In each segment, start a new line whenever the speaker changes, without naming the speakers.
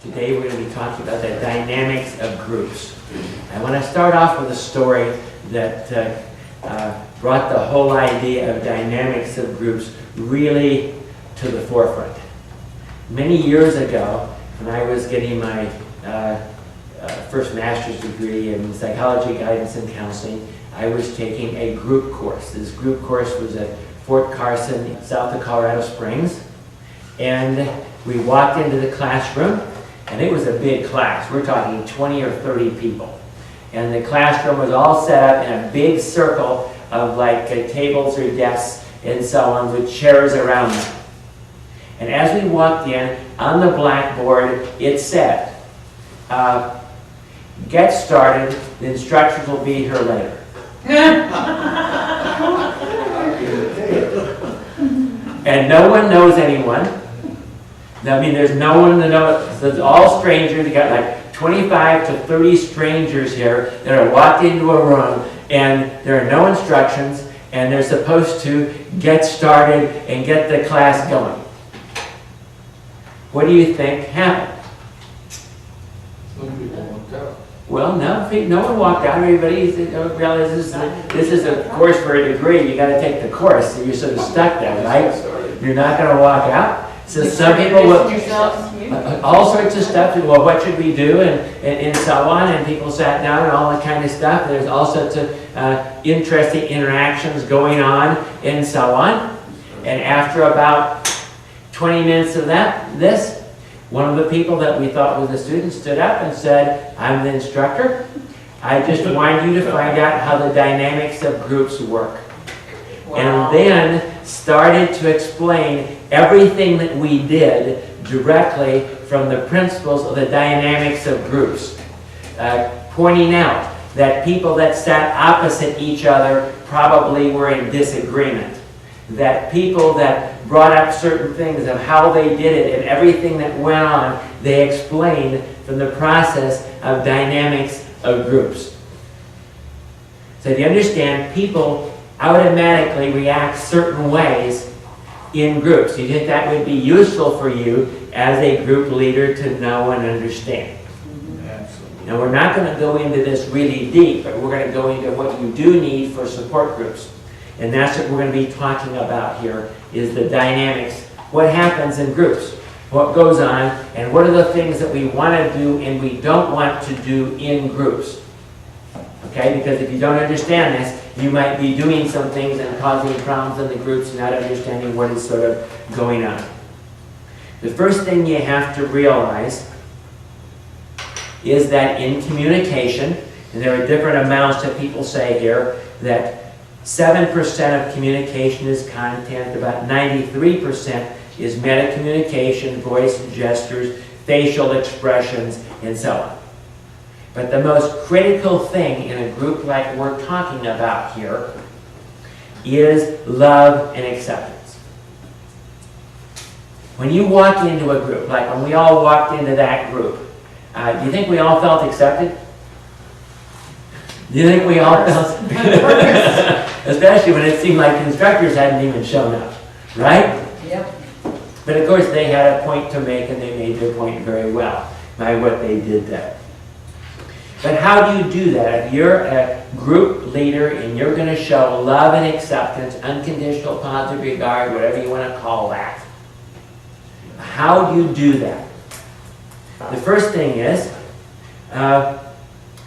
Today we're going to be talking about the dynamics of groups. I want to start off with a story that brought the whole idea of dynamics of groups really to the forefront. Many years ago, when I was getting my first master's degree in psychology, guidance, and counseling, I was taking a group course. This group course was at Fort Carson, south of Colorado Springs. And we walked into the classroom, and it was a big class. We're talking 20 or 30 people. And the classroom was all set up in a big circle of like tables or desks and so on with chairs around them. And as we walked in, on the blackboard, it said, get started, the instructors will be here later. And no one knows anyone. I mean, there's no one to know. It's all strangers. You got like 25 to 30 strangers here that are walked into a room, and there are no instructions, and they're supposed to get started and get the class going. What do you think happened?
Some people walked out.
Well, no one walked out. Everybody realizes this is a course for a degree. You got to take the course, so you're sort of stuck there, right? You're not going to walk out. So some people will, all sorts of stuff. Well, what should we do, and so on. And people sat down and all that kind of stuff. And there's all sorts of interesting interactions going on, and so on. And after about 20 minutes of this, one of the people that we thought was the student stood up and said, "I'm the instructor. I just want you to find out how the dynamics of groups work." Wow. And then started to explain everything that we did directly from the principles of the dynamics of groups. Pointing out that people that sat opposite each other probably were in disagreement. That people that brought up certain things of how they did it and everything that went on, they explained from the process of dynamics of groups. So if you understand, people automatically react certain ways in groups. You think that would be useful for you as a group leader to know and understand? Absolutely. Now we're not going to go into this really deep, but we're going to go into what you do need for support groups. And that's what we're going to be talking about here, is the dynamics. What happens in groups? What goes on? And what are the things that we want to do and we don't want to do in groups? Okay, because if you don't understand this, you might be doing some things and causing problems in the groups and not understanding what is sort of going on. The first thing you have to realize is that in communication, and there are different amounts that people say here, that 7% of communication is content, about 93% is meta-communication, voice and gestures, facial expressions, and so on. But the most critical thing in a group like we're talking about here is love and acceptance. When you walk into a group, like when we all walked into that group, do you think we all felt accepted? Do you think we all felt, especially when it seemed like instructors hadn't even shown up, right?
Yep.
But of course they had a point to make, and they made their point very well by what they did there. But how do you do that? If you're a group leader and you're going to show love and acceptance, unconditional positive regard, whatever you want to call that, how do you do that? The first thing is,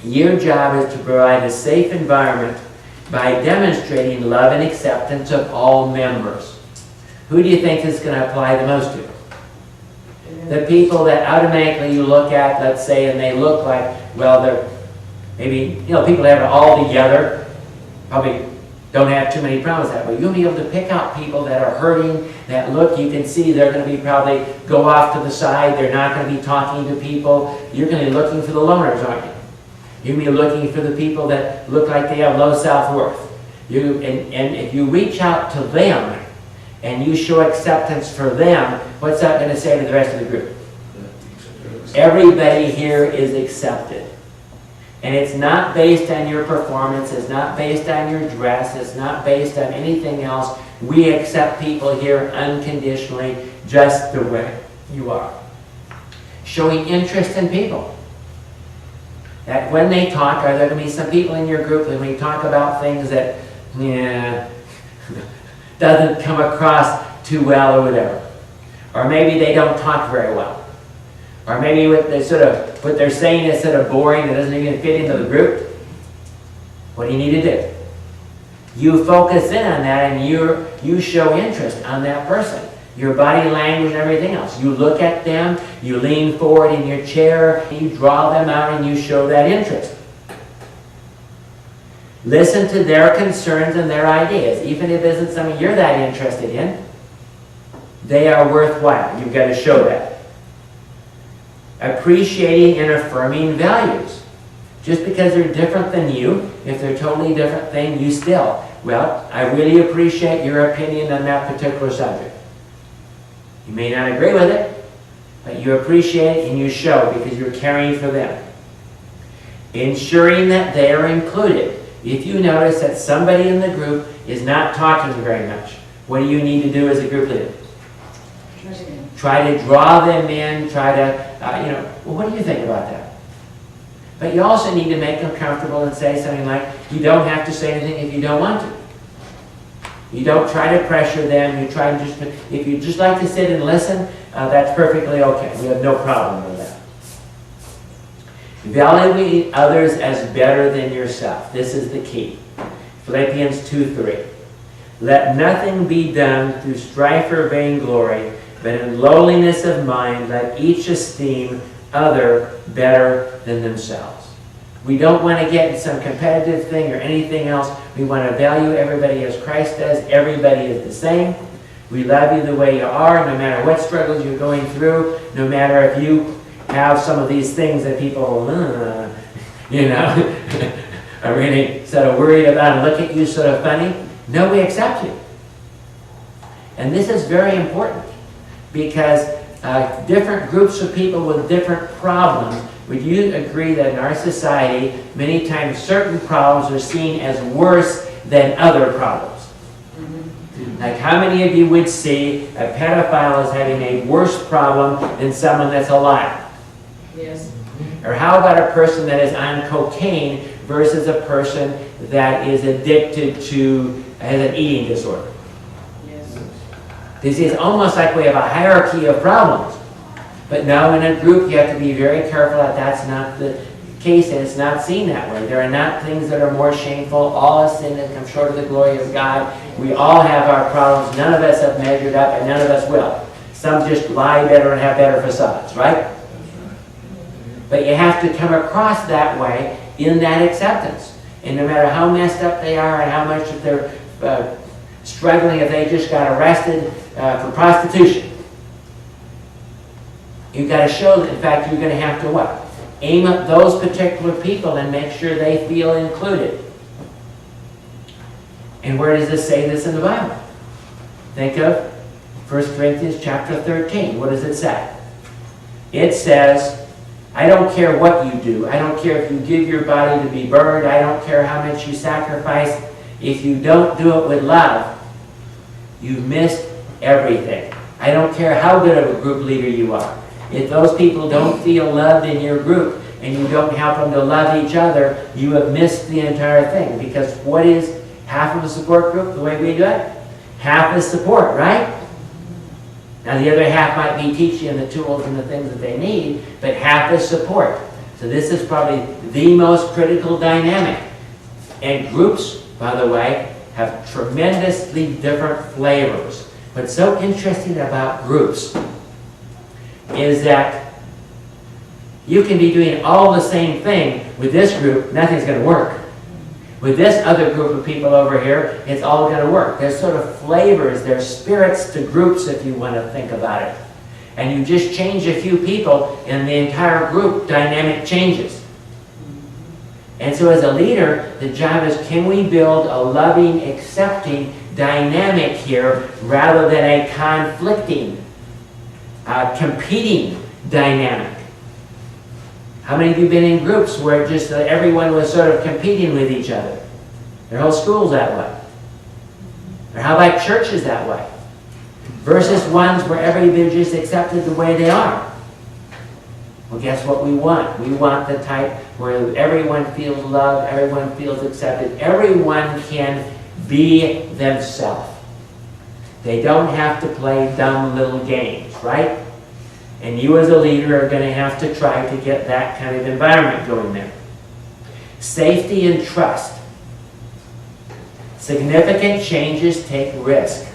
your job is to provide a safe environment by demonstrating love and acceptance of all members. Who do you think this is going to apply the most to? The people that automatically you look at, let's say, and they look like, well, they're maybe, people that have it all together, probably don't have too many problems that way. You'll be able to pick out people that are hurting, that look, you can see they're going to be probably go off to the side, they're not going to be talking to people. You're going to be looking for the loners, aren't you? You're going to be looking for the people that look like they have low self-worth. And if you reach out to them and you show acceptance for them, what's that going to say to the rest of the group? Everybody here is accepted. And it's not based on your performance, it's not based on your dress, it's not based on anything else. We accept people here unconditionally, just the way you are. showing interest in people. That when they talk, are there going to be some people in your group that when you talk about things that, doesn't come across too well or whatever. Or maybe they don't talk very well. Or maybe what they're saying is sort of boring, it doesn't even fit into the group. What do you need to do? You focus in on that and you show interest on that person. Your body language and everything else. You look at them, you lean forward in your chair, you draw them out and you show that interest. Listen to their concerns and their ideas. Even if it isn't something you're that interested in, they are worthwhile. You've got to show that. Appreciating and affirming values. Just because they're different than you, if they're a totally different thing, you still, well, I really appreciate your opinion on that particular subject. You may not agree with it, but you appreciate it and you show because you're caring for them. Ensuring that they are included. If you notice that somebody in the group is not talking very much, what do you need to do as a group leader? Try to draw them in, try to, well, what do you think about that? But you also need to make them comfortable and say something like, you don't have to say anything if you don't want to. You don't try to pressure them. You try to just, if you just like to sit and listen, that's perfectly okay. We have no problem with that. Valuing others as better than yourself. This is the key. Philippians 2:3. Let nothing be done through strife or vainglory, but in lowliness of mind, let each esteem other better than themselves. We don't want to get in some competitive thing or anything else. We want to value everybody as Christ does. Everybody is the same. We love you the way you are, no matter what struggles you're going through, no matter if you have some of these things that people, are really sort of worried about and look at you sort of funny. No, we accept you. And this is very important because different groups of people with different problems, would you agree that in our society, many times certain problems are seen as worse than other problems? Mm-hmm. Like how many of you would see a pedophile as having a worse problem than someone that's alive?
Yes.
Or how about a person that is on cocaine versus a person that is addicted to, has an eating disorder?
Yes.
This is almost like we have a hierarchy of problems. But now in a group you have to be very careful that that's not the case and it's not seen that way. There are not things that are more shameful. All have sinned and come short of the glory of God. We all have our problems. None of us have measured up and none of us will. Some just lie better and have better facades, right? But you have to come across that way in that acceptance. And no matter how messed up they are and how much they're struggling, if they just got arrested for prostitution, you've got to show that, in fact, you're going to have to what? Aim at those particular people and make sure they feel included. And where does this say this in the Bible? Think of 1 Corinthians chapter 13. What does it say? It says, I don't care what you do. I don't care if you give your body to be burned. I don't care how much you sacrifice. If you don't do it with love, you've missed everything. I don't care how good of a group leader you are. If those people don't feel loved in your group and you don't help them to love each other, you have missed the entire thing. Because what is half of a support group, the way we do it? Half is support, right? Now the other half might be teaching the tools and the things that they need, but half is support. So this is probably the most critical dynamic. And groups, by the way, have tremendously different flavors. What's so interesting about groups is that you can be doing all the same thing with this group, nothing's going to work. With this other group of people over here, it's all going to work. There's sort of flavors, there's spirits to groups if you want to think about it. And you just change a few people and the entire group dynamic changes. And so as a leader, the job is, can we build a loving, accepting dynamic here rather than a conflicting, competing dynamic? How many of you have been in groups where just everyone was sort of competing with each other? Their whole school's that way. Or how about churches that way? Versus ones where everybody just accepted the way they are. Well, guess what we want? We want the type where everyone feels loved, everyone feels accepted, everyone can be themselves. They don't have to play dumb little games, right? And you as a leader are going to have to try to get that kind of environment going there. Safety and trust. Significant changes take risk.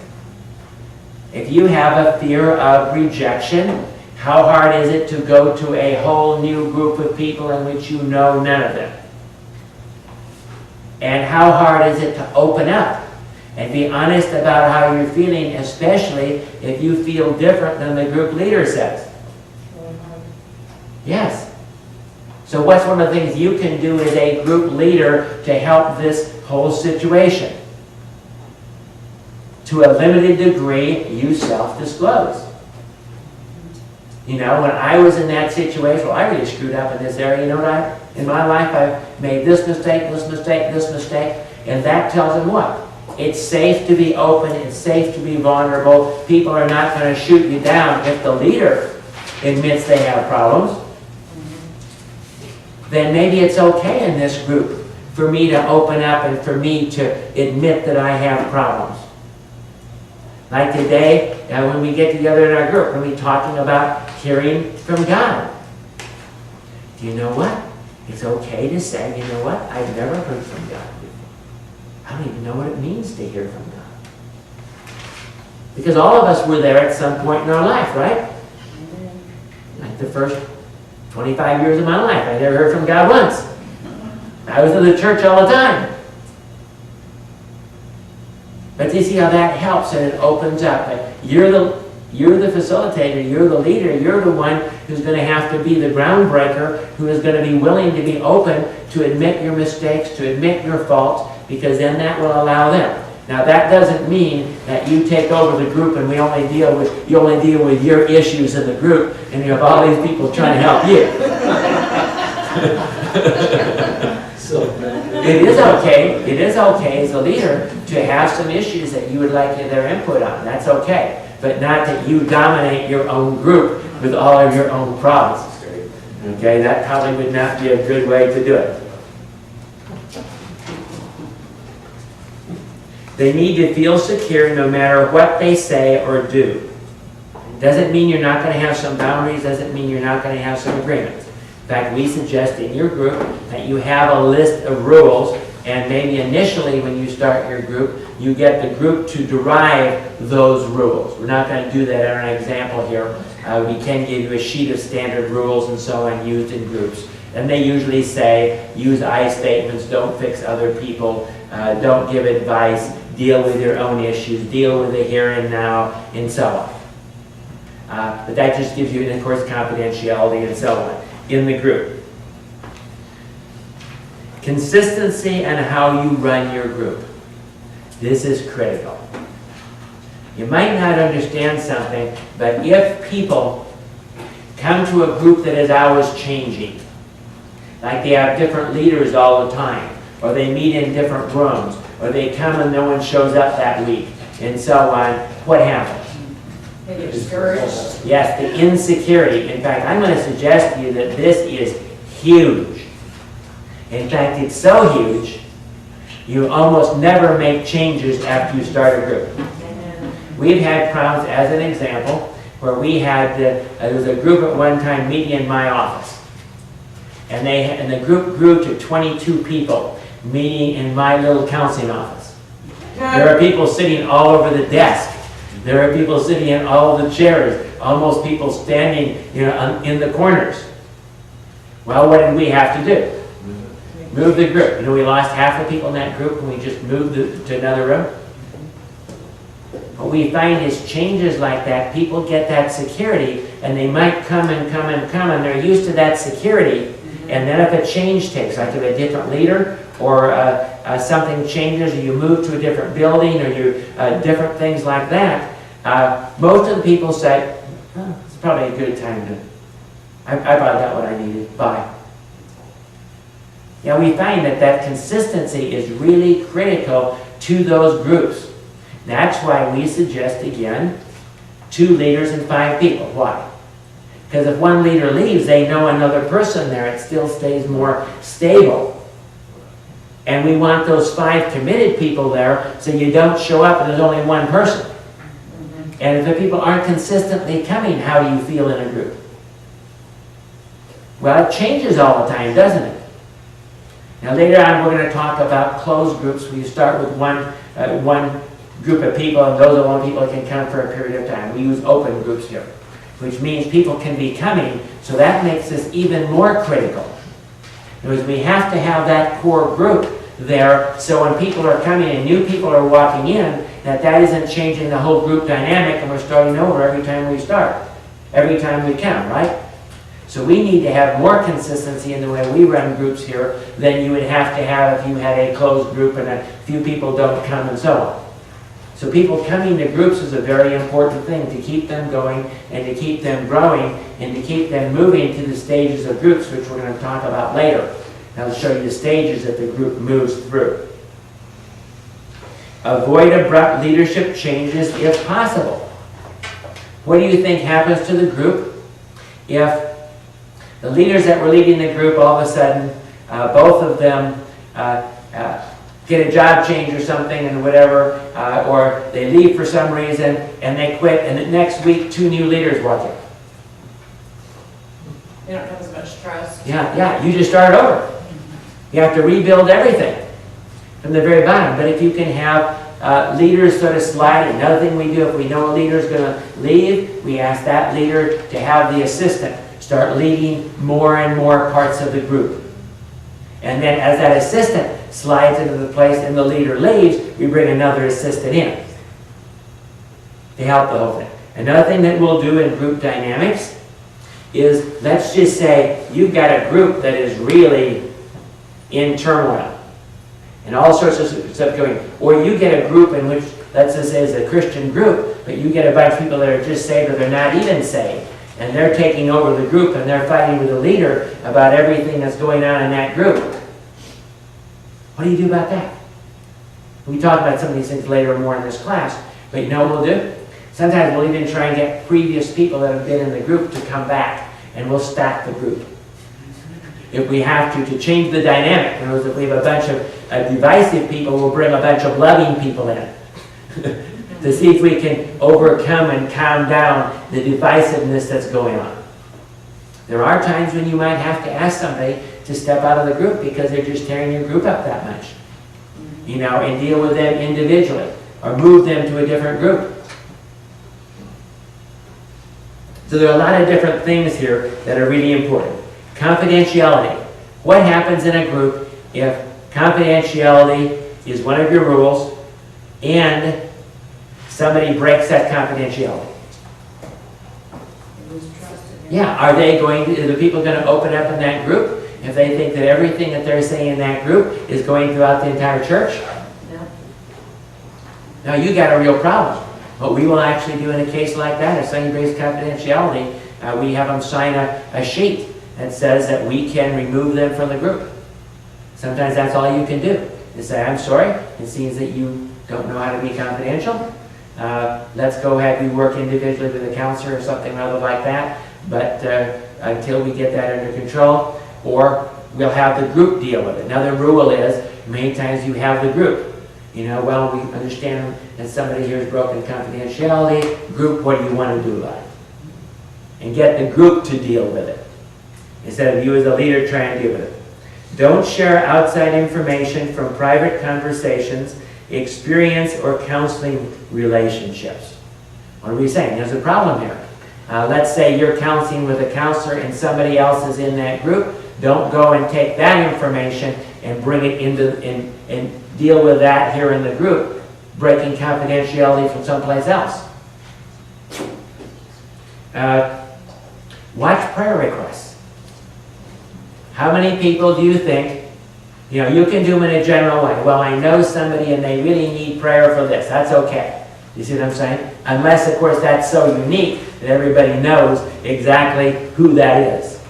If you have a fear of rejection, how hard is it to go to a whole new group of people in which you know none of them? And how hard is it to open up and be honest about how you're feeling, especially if you feel different than the group leader says? Yes. So what's one of the things you can do as a group leader to help this whole situation? To a limited degree, you self-disclose. You know, when I was in that situation, well, I really screwed up in this area. You know what? In my life, I've made this mistake, this mistake, this mistake. And that tells them what? It's safe to be open. It's safe to be vulnerable. People are not going to shoot you down. If the leader admits they have problems, then maybe it's okay in this group for me to open up and for me to admit that I have problems. Like today, when we get together in our group, we're going to be talking about hearing from God. Do you know what? It's okay to say, you know what? I've never heard from God before. I don't even know what it means to hear from God. Because all of us were there at some point in our life, right? Like the first 25 years of my life, I never heard from God once. I was in the church all the time. But do you see how that helps and it opens up? Like you're the facilitator, you're the leader, you're the one who's going to have to be the groundbreaker, who is going to be willing to be open to admit your mistakes, to admit your faults, because then that will allow them. Now that doesn't mean that you take over the group and you only deal with your issues in the group, and you have all these people trying to help you. It is okay as a leader to have some issues that you would like their input on. That's okay. But not that you dominate your own group with all of your own problems. Okay, that probably would not be a good way to do it. They need to feel secure no matter what they say or do. Doesn't mean you're not going to have some boundaries, doesn't mean you're not going to have some agreements. In fact, we suggest in your group that you have a list of rules, and maybe initially when you start your group, you get the group to derive those rules. We're not going to do that in our example here. We can give you a sheet of standard rules and so on used in groups. And they usually say, use I statements, don't fix other people, don't give advice, deal with your own issues, deal with the here and now, and so on. But that just gives you, and of course, confidentiality and so on in the group. Consistency and how you run your group. This is critical. You might not understand something, but if people come to a group that is always changing, like they have different leaders all the time, or they meet in different rooms, or they come and no one shows up that week, and so on, what happens?
They get discouraged.
Yes, the insecurity. In fact, I'm going to suggest to you that this is huge. In fact, it's so huge, you almost never make changes after you start a group. We've had problems, as an example, where we had, there was a group at one time meeting in my office. And the group grew to 22 people meeting in my little counseling office. There are people sitting all over the desk. There are people sitting in all of the chairs, almost people standing, in the corners. Well, what did we have to do? Move the group. We lost half the people in that group and we just moved to another room. What we find is changes like that, people get that security and they might come and come and come and they're used to that security. And then if a change takes, like if a different leader or something changes or you move to a different building or different things like that, most of the people say, oh, it's probably a good time to, I probably got what I needed, bye. We find that consistency is really critical to those groups. That's why we suggest, again, 2 leaders and 5 people. Why? Because if one leader leaves, they know another person there. It still stays more stable. And we want those 5 committed people there so you don't show up and there's only one person. And if the people aren't consistently coming, how do you feel in a group? Well, it changes all the time, doesn't it? Now later on we're going to talk about closed groups where you start with one group of people, and those are the only people that can come for a period of time. We use open groups here, which means people can be coming, so that makes this even more critical. In other words, we have to have that core group there, so when people are coming and new people are walking in, that isn't changing the whole group dynamic and we're starting over every time we start, every time we come, right? So we need to have more consistency in the way we run groups here than you would have to have if you had a closed group and a few people don't come and so on. So people coming to groups is a very important thing to keep them going and to keep them growing and to keep them moving to the stages of groups, which we're going to talk about later. And I'll show you the stages that the group moves through. Avoid abrupt leadership changes if possible. What do you think happens to the group if the leaders that were leading the group all of a sudden, both of them get a job change or something and whatever, or they leave for some reason and they quit, and the next week 2 new leaders walk in?
They don't have as much trust.
Yeah, you just start over. You have to rebuild everything from the very bottom. But if you can have leaders sort of slide, another thing we do, if we know a leader is going to leave, we ask that leader to have the assistant start leading more and more parts of the group. And then as that assistant slides into the place and the leader leaves, we bring another assistant in to help the whole thing. Another thing that we'll do in group dynamics is, let's just say you've got a group that is really in turmoil and all sorts of stuff going, or you get a group in which, let's just say it's a Christian group, but you get a bunch of people that are just saved or they're not even saved, and they're taking over the group and they're fighting with the leader about everything that's going on in that group. What do you do about that? We talk about some of these things later more in this class, but you know what we'll do? Sometimes we'll even try and get previous people that have been in the group to come back, and we'll stack the group. If we have to change the dynamic. In other words, if we have a bunch of divisive people, we'll bring a bunch of loving people in to see if we can overcome and calm down the divisiveness that's going on. There are times when you might have to ask somebody to step out of the group because they're just tearing your group up that much. You know, and deal with them individually or move them to a different group. So there are a lot of different things here that are really important. Confidentiality. What happens in a group if confidentiality is one of your rules and somebody breaks that confidentiality? Yeah, are the people going to open up in that group if they think that everything that they're saying in that group is going throughout the entire church?
No.
Now you got a real problem. What we will actually do in a case like that, if somebody breaks confidentiality, we have them sign a sheet that says that we can remove them from the group. Sometimes that's all you can do. You say, I'm sorry, it seems that you don't know how to be confidential. Let's go have you work individually with a counselor or something rather like that, but until we get that under control, or we'll have the group deal with it. Another rule is, many times you have the group. You know, well, we understand that somebody here has broken confidentiality. Group, what do you want to do about it? And get the group to deal with it, instead of you as a leader trying to deal with it. Don't share outside information from private conversations, experience, or counseling relationships. What are we saying? There's a problem here. Let's say you're counseling with a counselor and somebody else is in that group. Don't go and take that information and bring it into and deal with that here in the group, breaking confidentiality from someplace else. Watch prayer requests. How many people do you think, you know, you can do them in a general way. Well, I know somebody and they really need prayer for this. That's okay. You see what I'm saying? Unless, of course, that's so unique that everybody knows exactly who that is.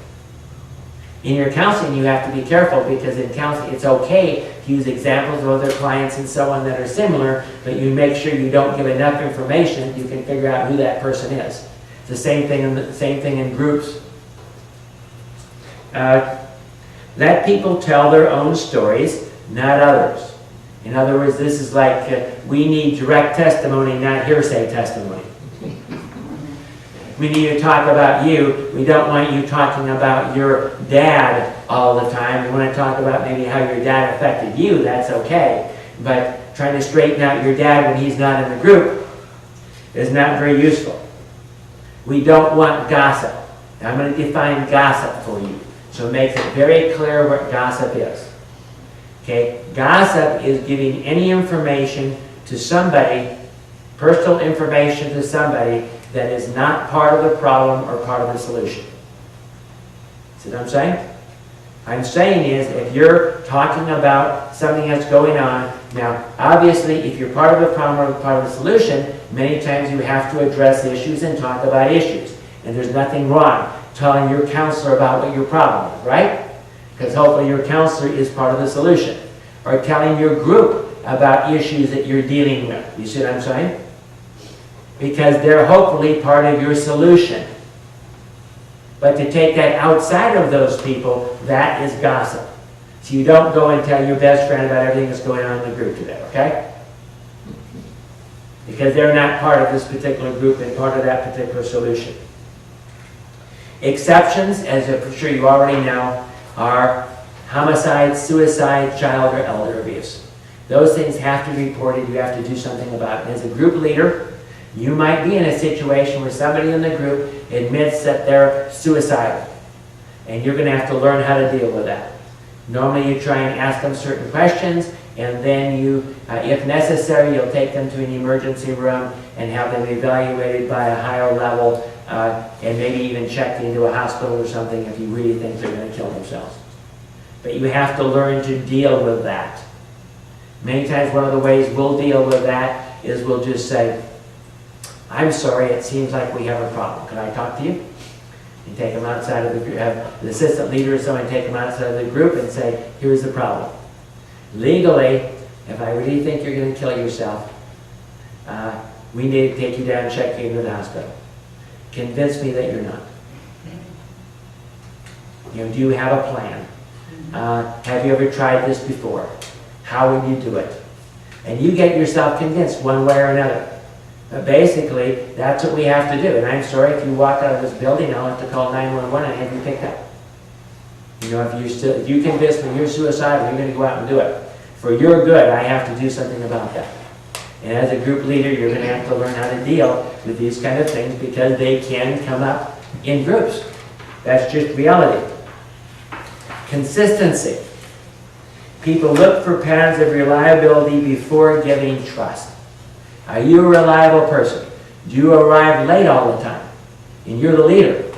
In your counseling, you have to be careful because in counseling, it's okay to use examples of other clients and so on that are similar, but you make sure you don't give enough information you can figure out who that person is. It's the same thing in groups. Let people tell their own stories, not others. In other words, this is like we need direct testimony, not hearsay testimony. We need to talk about you. We don't want you talking about your dad all the time. We want to talk about maybe how your dad affected you. That's okay. But trying to straighten out your dad when he's not in the group is not very useful. We don't want gossip. Now, I'm going to define gossip for you. So it makes it very clear what gossip is. Okay? Gossip is giving any information to somebody, personal information to somebody that is not part of the problem or part of the solution. See what I'm saying? I'm saying is, if you're talking about something that's going on, now, obviously, if you're part of the problem or part of the solution, many times you have to address issues and talk about issues. And there's nothing wrong telling your counselor about what your problem is, right? Because hopefully your counselor is part of the solution. Or telling your group about issues that you're dealing with. You see what I'm saying? Because they're hopefully part of your solution. But to take that outside of those people, that is gossip. So you don't go and tell your best friend about everything that's going on in the group today, okay? Because they're not part of this particular group and part of that particular solution. Exceptions, as I'm sure you already know, are homicide, suicide, child or elder abuse. Those things have to be reported. You have to do something about it. As a group leader, you might be in a situation where somebody in the group admits that they're suicidal. And you're going to have to learn how to deal with that. Normally you try and ask them certain questions, and then you, if necessary, you'll take them to an emergency room and have them evaluated by a higher level, and maybe even checked into a hospital or something if you really think they're going to kill themselves. But you have to learn to deal with that. Many times one of the ways we'll deal with that is we'll just say, I'm sorry, it seems like we have a problem. Can I talk to you? You take them outside of the group, have the assistant leader or someone take them outside of the group and say, here's the problem. Legally, if I really think you're going to kill yourself, we need to take you down and check you into the hospital. Convince me that you're not. You know, do you have a plan? Have you ever tried this before? How would you do it? And you get yourself convinced one way or another. But basically, that's what we have to do. And I'm sorry, if you walk out of this building, I'll have to call 911 and have you picked up. You know, if you convince me you're suicidal, you're going to go out and do it. For your good, I have to do something about that. And as a group leader, you're going to have to learn how to deal with these kind of things because they can come up in groups. That's just reality. Consistency. People look for patterns of reliability before giving trust. Are you a reliable person? Do you arrive late all the time? And you're the leader.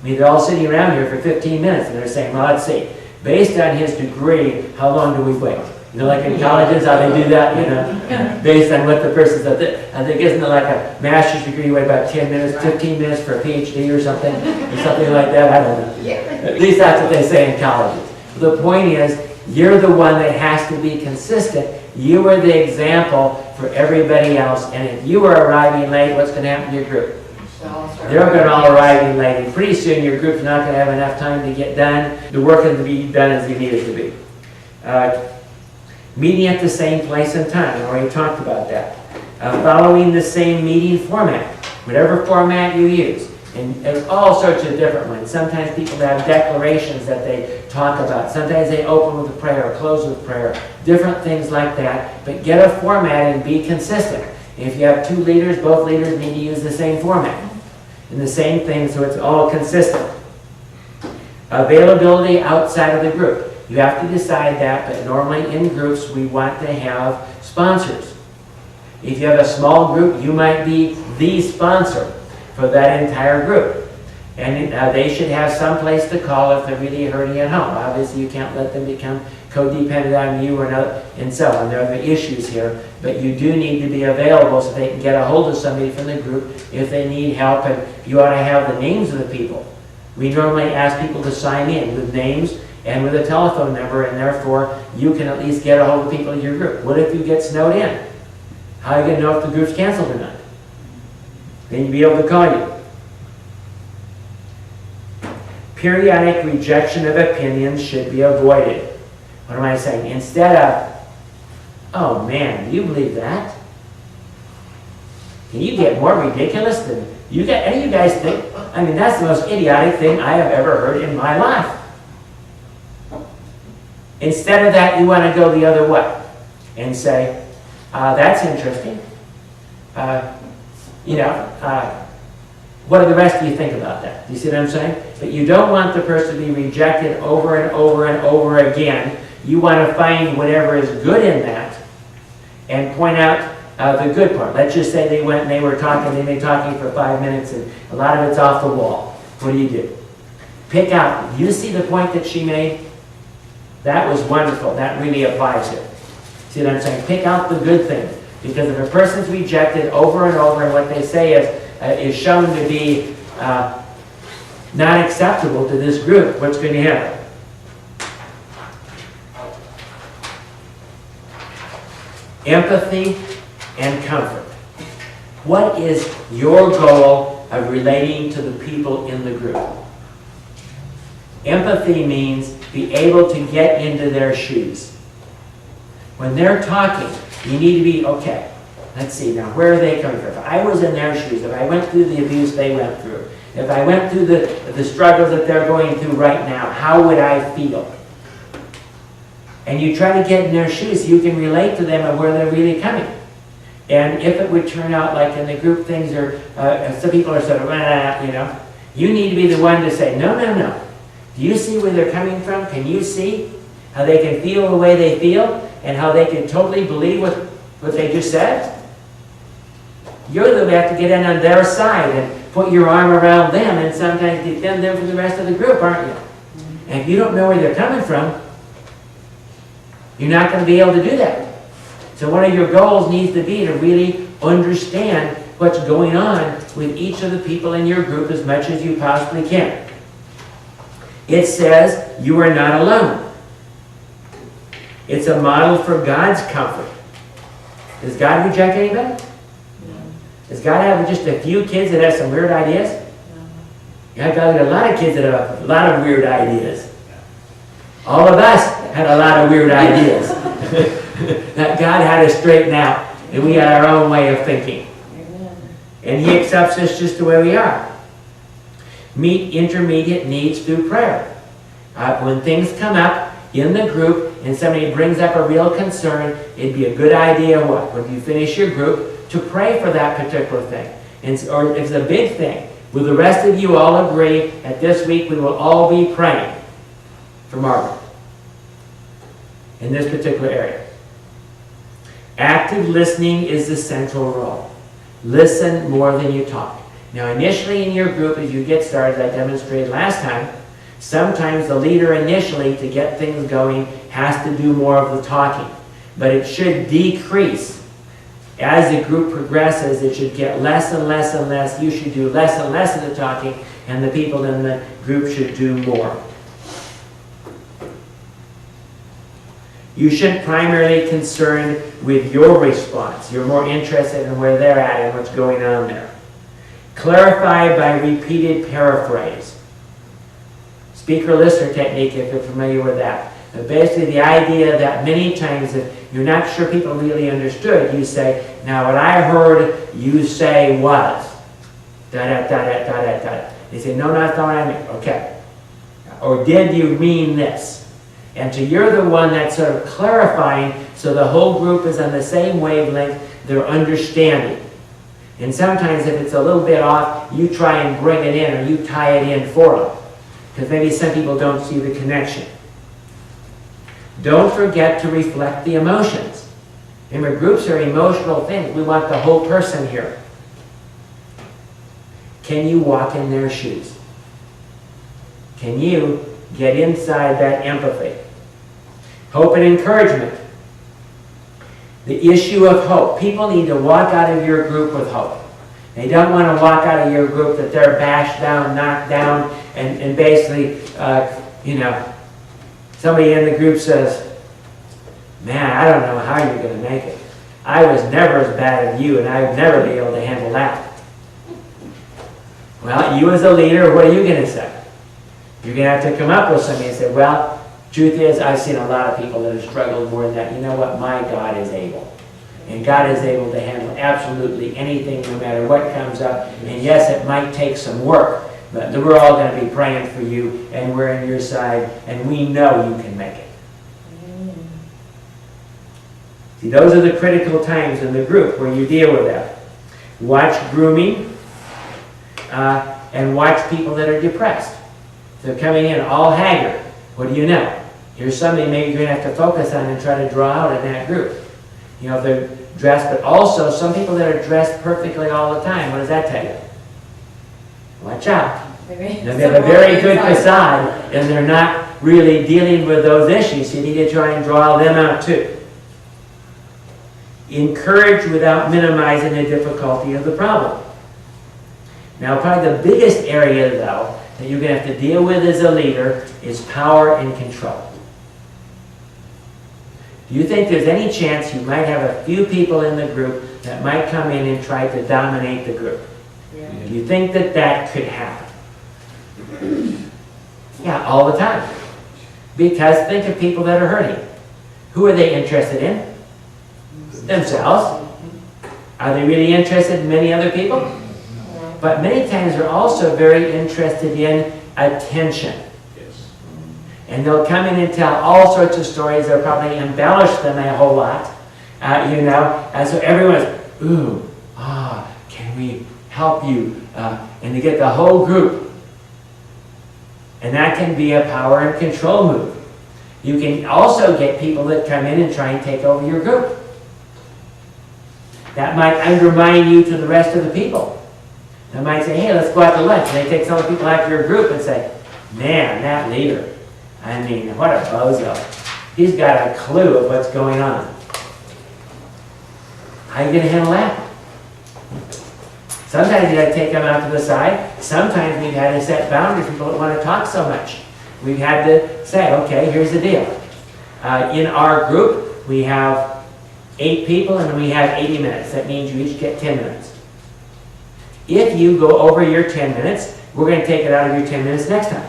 I mean, they're all sitting around here for 15 minutes and they're saying, well, let's see, based on his degree, how long do we wait? You know, like in colleges, how they do that, you know, based on what the person's, I think, isn't it like a master's degree, you wait about 10 minutes, 15 minutes for a PhD or something like that? I don't know. At least that's what they say in colleges. The point is, you're the one that has to be consistent. You are the example for everybody else. And if you are arriving late, what's going to happen to your group? They're going to all arrive late. And pretty soon your group's not going to have enough time to get done. The work is to be done as you need it to be. Meeting at the same place and time. I already talked about that. Following the same meeting format. Whatever format you use. And there's all sorts of different ones. Sometimes people have declarations that they talk about. Sometimes they open with a prayer or close with prayer. Different things like that. But get a format and be consistent. And if you have two leaders, both leaders need to use the same format. And the same thing, so it's all consistent. Availability outside of the group. You have to decide that, but normally in groups we want to have sponsors. If you have a small group, you might be the sponsor for that entire group. And they should have some place to call if they're really hurting at home. Obviously, you can't let them become codependent on you or another, and so on. There are issues here, but you do need to be available so they can get a hold of somebody from the group if they need help, and you ought to have the names of the people. We normally ask people to sign in with names and with a telephone number, and therefore you can at least get a hold of people in your group. What if you get snowed in? How are you going to know if the group's canceled or not? Then you'll be able to call you. Periodic rejection of opinions should be avoided. What am I saying? Instead of, oh man, do you believe that? Can you get more ridiculous than you get? Any of you guys think? I mean, that's the most idiotic thing I have ever heard in my life. Instead of that, you want to go the other way and say, that's interesting. What do the rest of you think about that? Do you see what I'm saying? But you don't want the person to be rejected over and over and over again. You want to find whatever is good in that and point out the good part. Let's just say they've been talking for 5 minutes and a lot of it's off the wall. What do? Pick out, you see the point that she made? That was wonderful. That really applies here. See what I'm saying? Pick out the good things. Because if a person's rejected over and over and what they say is shown to be not acceptable to this group, what's going to happen? Empathy and comfort. What is your goal of relating to the people in the group? Empathy means be able to get into their shoes. When they're talking, you need to be, okay, let's see now, where are they coming from? If I was in their shoes, if I went through the abuse they went through, if I went through the struggles that they're going through right now, how would I feel? And you try to get in their shoes so you can relate to them and where they're really coming. And if it would turn out like in the group things are, some people are sort of, you need to be the one to say, no. Do you see where they're coming from? Can you see how they can feel the way they feel and how they can totally believe what they just said? You're the one that have to get in on their side and put your arm around them and sometimes defend them from the rest of the group, aren't you? And if you don't know where they're coming from, you're not going to be able to do that. So one of your goals needs to be to really understand what's going on with each of the people in your group as much as you possibly can. It says you are not alone. It's a model for God's comfort. Does God reject anybody? No. Does God have just a few kids that have some weird ideas? No. Yeah, God had a lot of kids that have a lot of weird ideas. All of us had a lot of weird ideas that God had to straighten out, and we had our own way of thinking. Amen. And He accepts us just the way we are. Meet intermediate needs through prayer. When things come up in the group and somebody brings up a real concern, it'd be a good idea when you finish your group to pray for that particular thing. Or if it's a big thing, will the rest of you all agree that this week we will all be praying for Margaret in this particular area? Active listening is the central role. Listen more than you talk. Now, initially in your group, as you get started, I demonstrated last time, sometimes the leader initially, to get things going, has to do more of the talking. But it should decrease. As the group progresses, it should get less and less and less. You should do less and less of the talking, and the people in the group should do more. You shouldn't primarily be concerned with your response. You're more interested in where they're at and what's going on there. Clarify by repeated paraphrase. Speaker-listener technique, if you're familiar with that. But basically the idea that many times if you're not sure people really understood, you say, now what I heard you say was, da-da-da-da-da-da-da. They say, no, that's not what I meant. Okay. Or did you mean this? And so you're the one that's sort of clarifying so the whole group is on the same wavelength, they're understanding. And sometimes if it's a little bit off, you try and bring it in or you tie it in for them. Because maybe some people don't see the connection. Don't forget to reflect the emotions. Remember, groups are emotional things. We want the whole person here. Can you walk in their shoes? Can you get inside that empathy? Hope and encouragement. The issue of hope. People need to walk out of your group with hope. They don't want to walk out of your group that they're bashed down, knocked down, and basically, somebody in the group says, man, I don't know how you're going to make it. I was never as bad as you, and I would never be able to handle that. Well, you as a leader, what are you going to say? You're going to have to come up with something and say, well, truth is, I've seen a lot of people that have struggled more than that. You know what? My God is able. And God is able to handle absolutely anything, no matter what comes up. And yes, it might take some work, but we're all going to be praying for you, and we're on your side, and we know you can make it. See, those are the critical times in the group where you deal with that. Watch grooming, and watch people that are depressed. They're coming in all haggard. What do you know? Here's somebody maybe you're going to have to focus on and try to draw out in that group. You know, they're dressed, but also some people that are dressed perfectly all the time. What does that tell you? Watch out. They have a very good facade, and they're not really dealing with those issues. You need to try and draw them out too. Encourage without minimizing the difficulty of the problem. Now, probably the biggest area, though, that you're going to have to deal with as a leader is power and control. Do you think there's any chance you might have a few people in the group that might come in and try to dominate the group? Yeah. Do you think that that could happen? Yeah, all the time. Because think of people that are hurting. Who are they interested in? Themselves. Are they really interested in many other people? But many times they're also very interested in attention. And they'll come in and tell all sorts of stories. They'll probably embellish them a whole lot, you know. And so everyone's, ooh, can we help you? And they get the whole group. And that can be a power and control move. You can also get people that come in and try and take over your group. That might undermine you to the rest of the people. They might say, hey, let's go out to lunch. And they take some of the people out of your group and say, man, that leader, I mean, what a bozo. He's got a clue of what's going on. How are you going to handle that? Sometimes you got to take them out to the side. Sometimes we've had to set boundaries for people that want to talk so much. We've had to say, okay, here's the deal. In our group, we have 8 people and we have 80 minutes. That means you each get 10 minutes. If you go over your 10 minutes, we're going to take it out of your 10 minutes next time.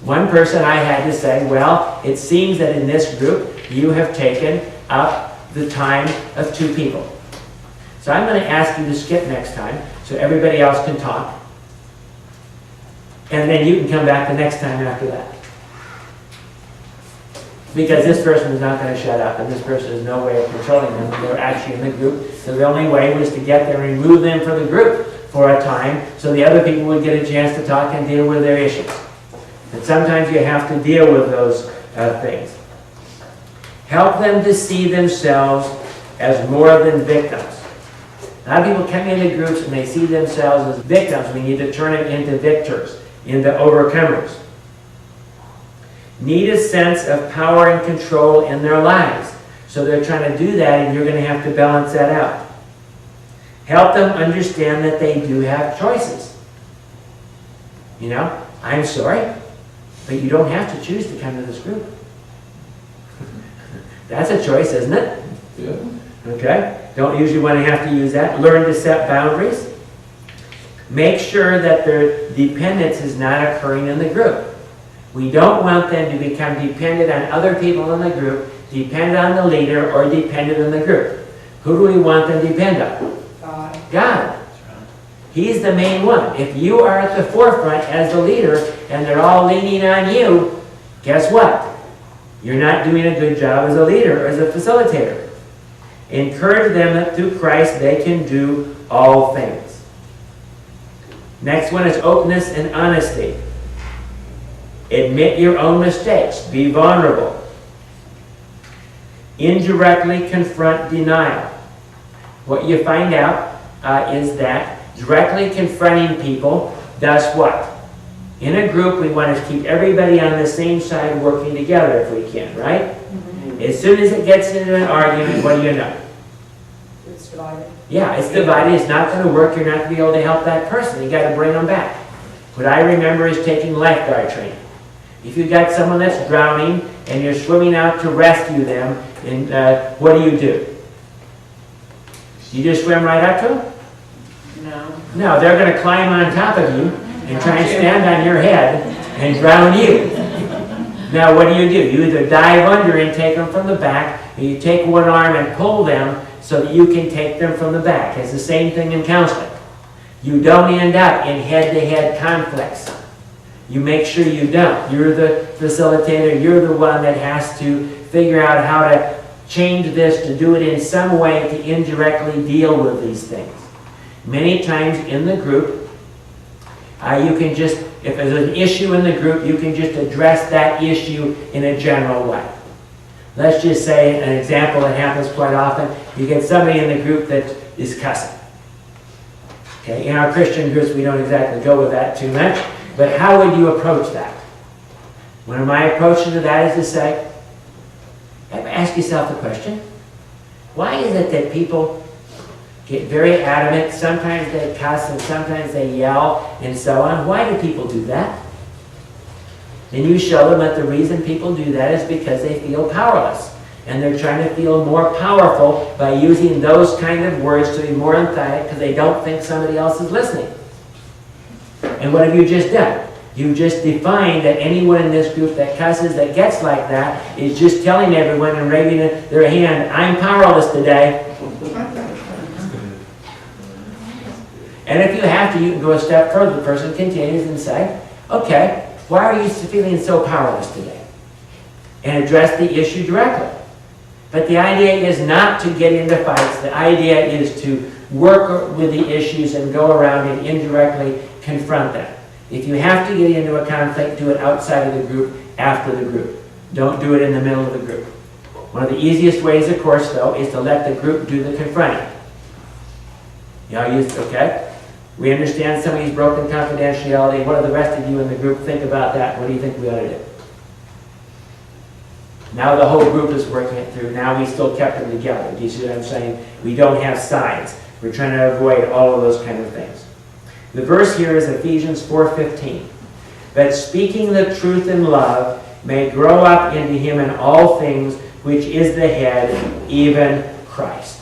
One person I had to say, well, it seems that in this group, you have taken up the time of 2 people. So I'm going to ask you to skip next time so everybody else can talk. And then you can come back the next time after that. Because this person is not going to shut up, and this person has no way of controlling them. They're actually in the group. So the only way was to get them and remove them from the group for a time so the other people would get a chance to talk and deal with their issues. And sometimes you have to deal with those things. Help them to see themselves as more than victims. A lot of people come into groups and they see themselves as victims. We need to turn it into victors, into overcomers. Need a sense of power and control in their lives. So they're trying to do that, and you're going to have to balance that out. Help them understand that they do have choices. You know, I'm sorry, but you don't have to choose to come to this group. That's a choice, isn't it? Yeah. Okay? Don't usually want to have to use that. Learn to set boundaries. Make sure that their dependence is not occurring in the group. We don't want them to become dependent on other people in the group, dependent on the leader, or dependent on the group. Who do we want them to depend on? God. God. He's the main one. If you are at the forefront as the leader and they're all leaning on you, guess what? You're not doing a good job as a leader or as a facilitator. Encourage them that through Christ they can do all things. Next one is openness and honesty. Admit your own mistakes. Be vulnerable. Indirectly confront denial. What you find out is that directly confronting people does what? In a group, we want to keep everybody on the same side working together if we can, right? Mm-hmm. As soon as it gets into an argument, what do you know?
It's divided.
Yeah, it's divided. It's not going to work. You're not going to be able to help that person. You got to bring them back. What I remember is taking lifeguard training. If you've got someone that's drowning and you're swimming out to rescue them, and what do? You just swim right up to them?
No.
No, they're going to climb on top of you, and try and stand on your head and drown you. Now what do? You either dive under and take them from the back, or you take one arm and pull them so that you can take them from the back. It's the same thing in counseling. You don't end up in head-to-head conflicts. You make sure you don't. You're the facilitator. You're the one that has to figure out how to change this, to do it in some way to indirectly deal with these things. Many times in the group, you can just, if there's an issue in the group, you can just address that issue in a general way. Let's just say an example that happens quite often. You get somebody in the group that is cussing. Okay, in our Christian groups, we don't exactly go with that too much, but how would you approach that? One of my approaches to that is to say, ask yourself the question, why is it that people get very adamant, sometimes they cuss and sometimes they yell and so on? Why do people do that? And you show them that the reason people do that is because they feel powerless. And they're trying to feel more powerful by using those kind of words to be more emphatic because they don't think somebody else is listening. And what have you just done? You've just defined that anyone in this group that cusses, that gets like that, is just telling everyone and waving their hand, I'm powerless today. And if you have to, you can go a step further. The person continues and say, okay, why are you feeling so powerless today? And address the issue directly. But the idea is not to get into fights. The idea is to work with the issues and go around and indirectly confront them. If you have to get into a conflict, do it outside of the group, after the group. Don't do it in the middle of the group. One of the easiest ways, of course, though, is to let the group do the confronting. Okay? We understand somebody's broken confidentiality. What do the rest of you in the group think about that? What do you think we ought to do? Now the whole group is working it through. Now we still kept them together. Do you see what I'm saying? We don't have sides. We're trying to avoid all of those kind of things. The verse here is Ephesians 4:15. But speaking the truth in love may grow up into him in all things, which is the head, even Christ.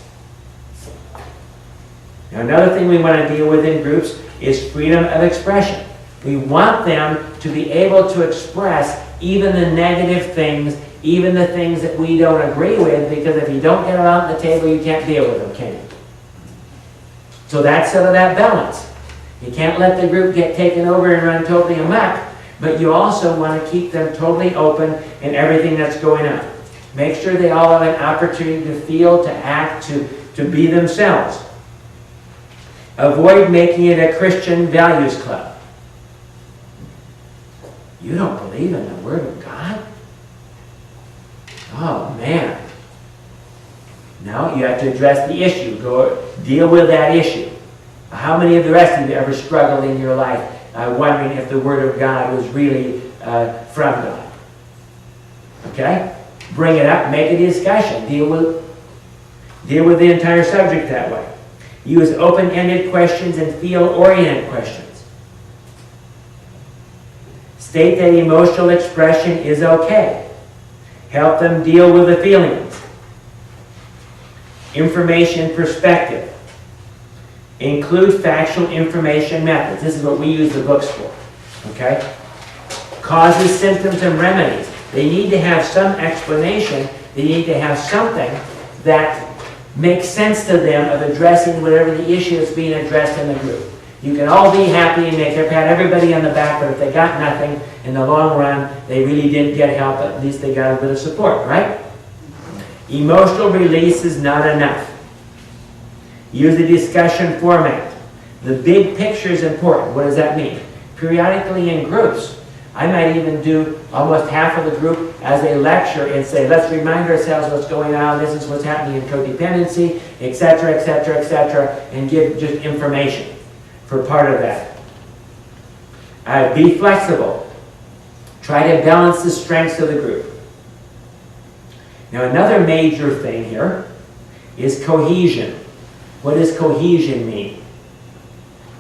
Now another thing we want to deal with in groups is freedom of expression. We want them to be able to express even the negative things, even the things that we don't agree with, because if you don't get them out on the table, you can't deal with them, can you? So that's sort of that balance. You can't let the group get taken over and run totally amok, but you also want to keep them totally open in everything that's going on. Make sure they all have an opportunity to feel, to act, to be themselves. Avoid making it a Christian values club. You don't believe in the Word of God? Oh, man. No, you have to address the issue. Go deal with that issue. How many of the rest of you ever struggled in your life wondering if the Word of God was really from God? Okay? Bring it up, make a discussion. Deal with the entire subject that way. Use open-ended questions and field-oriented questions. State that emotional expression is okay. Help them deal with the feelings. Information perspective. Include factual information methods. This is what we use the books for. Okay? Causes, symptoms, and remedies. They need to have some explanation. They need to have something that makes sense to them of addressing whatever the issue is being addressed in the group. You can all be happy and pat everybody on the back, but if they got nothing, in the long run, they really didn't get help, but at least they got a bit of support, right? Emotional release is not enough. Use a discussion format. The big picture is important. What does that mean? Periodically in groups, I might even do almost half of the group as a lecture and say, let's remind ourselves what's going on, this is what's happening in codependency, etc., etc., etc., and give just information for part of that. Be flexible. Try to balance the strengths of the group. Now another major thing here is cohesion. What does cohesion mean?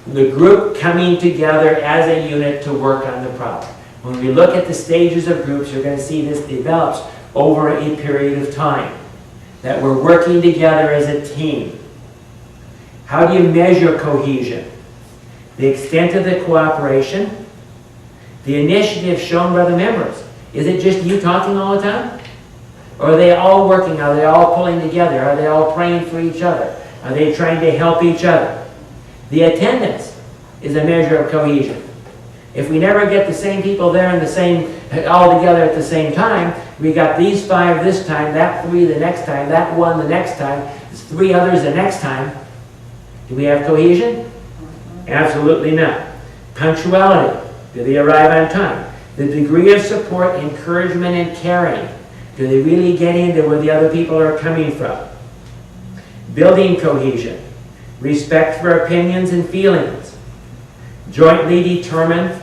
The group coming together as a unit to work on the problem. When we look at the stages of groups, you're going to see this develops over a period of time. That we're working together as a team. How do you measure cohesion? the extent of the cooperation, the initiative shown by the members. Is it just you talking all the time? Or are they all working? Are they all pulling together? Are they all praying for each other? Are they trying to help each other? The attendance is a measure of cohesion. If we never get the same people there and the same all together at the same time, we got these 5 this time, that 3 the next time, that 1 the next time, 3 others the next time. Do we have cohesion? Absolutely not. Punctuality. Do they arrive on time? The degree of support, encouragement, and caring. Do they really get into where the other people are coming from? Building cohesion. Respect for opinions and feelings. Jointly determine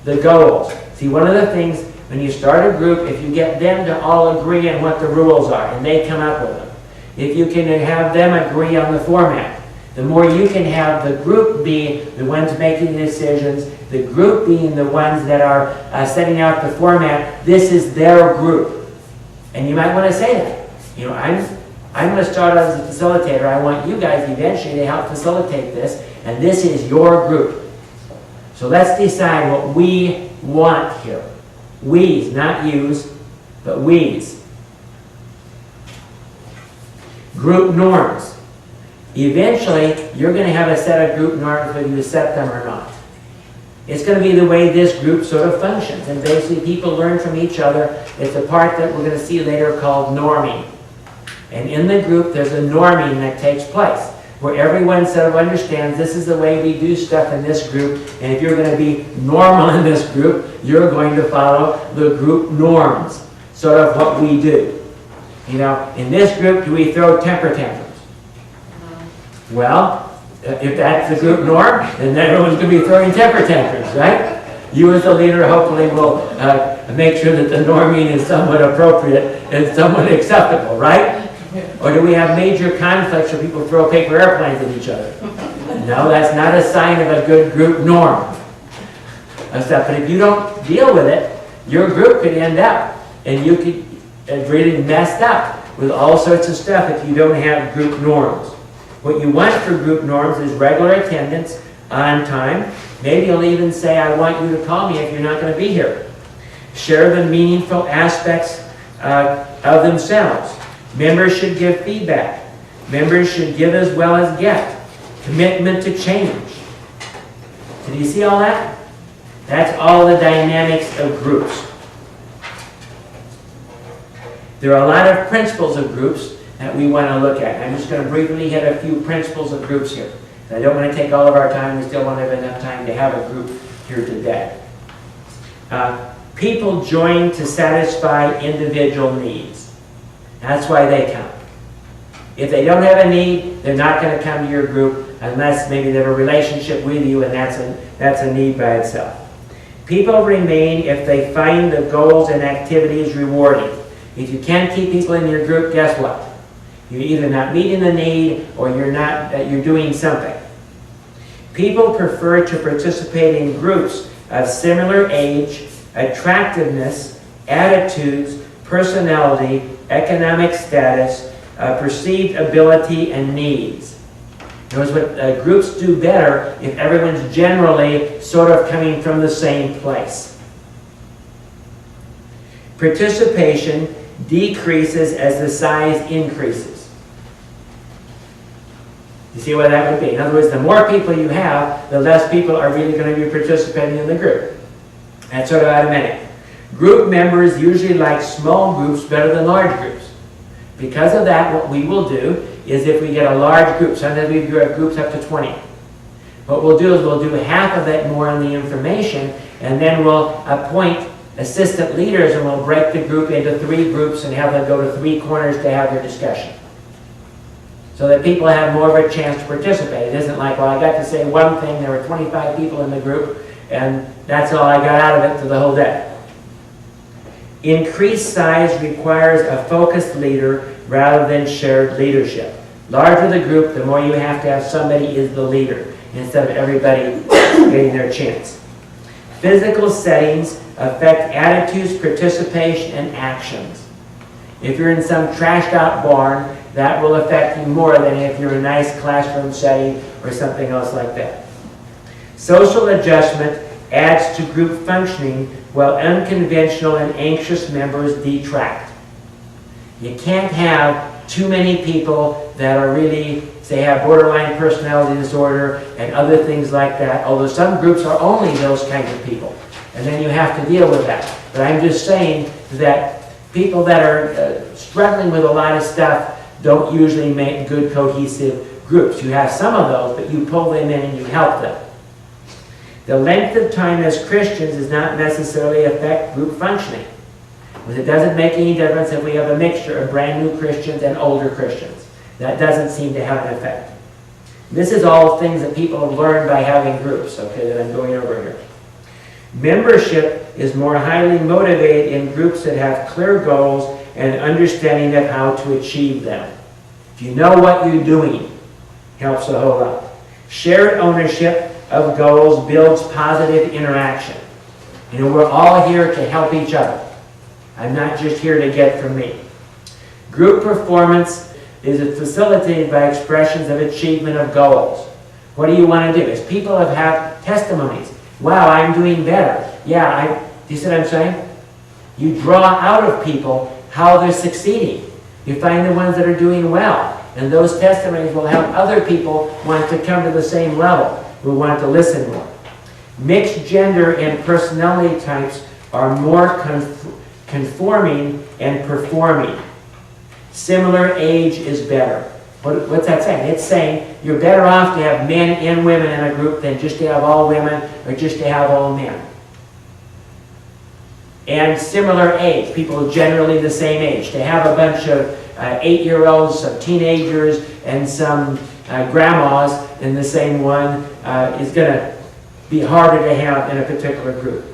the goals. See, one of the things, when you start a group, if you get them to all agree on what the rules are, and they come up with them, if you can have them agree on the format, the more you can have the group be the ones making the decisions, the group being the ones that are setting out the format. This is their group. And you might want to say that. You know, I'm going to start out as a facilitator. I want you guys eventually to help facilitate this, and this is your group. So let's decide what we want here. We's, not you's, but we's. Group norms. Eventually, you're going to have a set of group norms whether you set them or not. It's going to be the way this group sort of functions. And basically, people learn from each other. It's a part that we're going to see later called norming. And in the group, there's a norming that takes place, where everyone sort of understands this is the way we do stuff in this group. And if you're going to be normal in this group, you're going to follow the group norms, sort of what we do. You know, in this group, do we throw temper tantrums? Well, if that's the group norm, then everyone's going to be throwing temper tantrums, right? You as the leader hopefully will make sure that the norming is somewhat appropriate and somewhat acceptable, right? Or do we have major conflicts where people throw paper airplanes at each other? No, that's not a sign of a good group norm. But if you don't deal with it, your group could end up, and you could really messed up with all sorts of stuff if you don't have group norms. What you want for group norms is regular attendance, on time. Maybe you'll even say, I want you to call me if you're not going to be here. Share the meaningful aspects of themselves. Members should give feedback. Members should give as well as get. Commitment to change. Did you see all that? That's all the dynamics of groups. There are a lot of principles of groups that we want to look at. I'm just going to briefly hit a few principles of groups here. I don't want to take all of our time. We still want to have enough time to have a group here today. People join to satisfy individual needs. That's why they come. If they don't have a need, they're not going to come to your group unless maybe they have a relationship with you, and that's a need by itself. People remain if they find the goals and activities rewarding. If you can't keep people in your group, guess what? You're either not meeting the need or you're doing something. People prefer to participate in groups of similar age, attractiveness, attitudes, personality, economic status, perceived ability, and needs. Notice what groups do better if everyone's generally sort of coming from the same place. Participation decreases as the size increases. You see what that would be? In other words, the more people you have, the less people are really going to be participating in the group. That's sort of automatic. Group members usually like small groups better than large groups. Because of that, what we will do is if we get a large group, sometimes we do groups up to 20. What we'll do is we'll do half of it more on the information, and then we'll appoint assistant leaders, and we'll break the group into 3 groups and have them go to 3 corners to have their discussion. So that people have more of a chance to participate. It isn't like, well, I got to say one thing, there were 25 people in the group, and that's all I got out of it for the whole day. Increased size requires a focused leader rather than shared leadership. Larger the group, the more you have to have somebody is the leader, instead of everybody getting their chance. Physical settings affect attitudes, participation, and actions. If you're in some trashed out barn, that will affect you more than if you're in a nice classroom setting or something else like that. Social adjustment adds to group functioning, while unconventional and anxious members detract. You can't have too many people that are really, say, have borderline personality disorder and other things like that, although some groups are only those kinds of people. And then you have to deal with that. But I'm just saying that people that are struggling with a lot of stuff don't usually make good cohesive groups. You have some of those, but you pull them in and you help them. The length of time as Christians does not necessarily affect group functioning. It doesn't make any difference if we have a mixture of brand new Christians and older Christians. That doesn't seem to have an effect. This is all things that people have learned by having groups, okay, that I'm going over here. Membership is more highly motivated in groups that have clear goals and understanding of how to achieve them. If you know what you're doing, helps a whole lot. Shared ownership of goals builds positive interaction. You know, we're all here to help each other. I'm not just here to get from me. Group performance is facilitated by expressions of achievement of goals. What do you want to do? As people have testimonies. Wow, I'm doing better. Yeah, do you see what I'm saying? You draw out of people how they're succeeding. You find the ones that are doing well. And those testimonies will help other people want to come to the same level, who want to listen more. Mixed gender and personality types are more conforming and performing. Similar age is better. What's that saying? It's saying you're better off to have men and women in a group than just to have all women or just to have all men. And similar age, people generally the same age. To have a bunch of 8-year-olds, some teenagers, and some grandmas in the same one is going to be harder to have in a particular group.